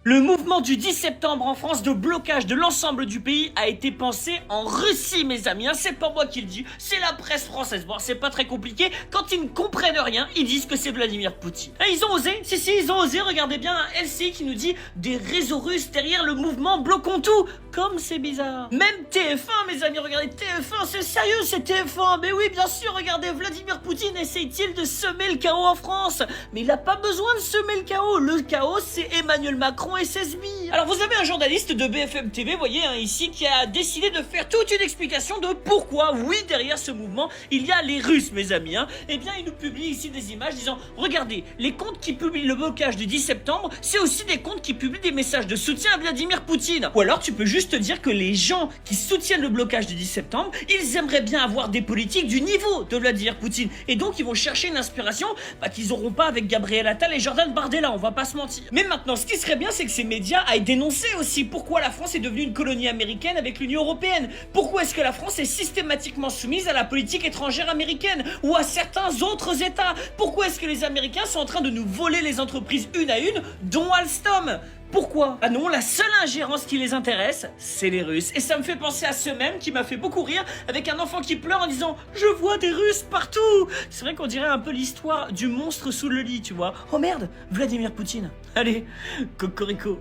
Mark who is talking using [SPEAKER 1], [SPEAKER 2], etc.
[SPEAKER 1] Le mouvement du 10 septembre en France de blocage de l'ensemble du pays a été pensé en Russie, mes amis. C'est pas moi qui le dis, c'est la presse française. Bon, c'est pas très compliqué. Quand ils ne comprennent rien, ils disent que c'est Vladimir Poutine. Et ils ont osé, si, ils ont osé. Regardez bien un LCI qui nous dit des réseaux russes derrière le mouvement bloquons tout. Comme c'est bizarre. Même TF1, mes amis, regardez, TF1, c'est sérieux, c'est TF1. Mais oui, bien sûr, regardez, Vladimir Poutine essaye-t-il de semer le chaos en France? Mais il a pas besoin de semer le chaos. Le chaos, c'est Emmanuel Macron et ses sbires. Alors vous avez un journaliste de BFM TV, voyez ici, qui a décidé de faire toute une explication de pourquoi, oui, derrière ce mouvement, il y a les Russes, mes amis. Eh bien, il nous publie ici des images disant, regardez, les comptes qui publient le blocage du 10 septembre, c'est aussi des comptes qui publient des messages de soutien à Vladimir Poutine. Ou alors tu peux juste dire que les gens qui soutiennent le blocage du 10 septembre, ils aimeraient bien avoir des politiques du niveau de Vladimir Poutine. Et donc ils vont chercher une inspiration qu'ils n'auront pas avec Gabriel Attal et Jordan Bardella, on va pas se mentir. Mais maintenant, ce qui serait bien, c'est que ces médias aillent dénoncer aussi pourquoi la France est devenue une colonie américaine avec l'Union européenne. Pourquoi est-ce que la France est systématiquement soumise à la politique étrangère américaine ou à certains autres États? Pourquoi est-ce que les Américains sont en train de nous voler les entreprises une à une, dont Alstom? Pourquoi? Ah non, la seule ingérence qui les intéresse, c'est les Russes. Et ça me fait penser à ce même qui m'a fait beaucoup rire, avec un enfant qui pleure en disant « Je vois des Russes partout !» C'est vrai qu'on dirait un peu l'histoire du monstre sous le lit, tu vois. Oh merde, Vladimir Poutine. Allez, cocorico.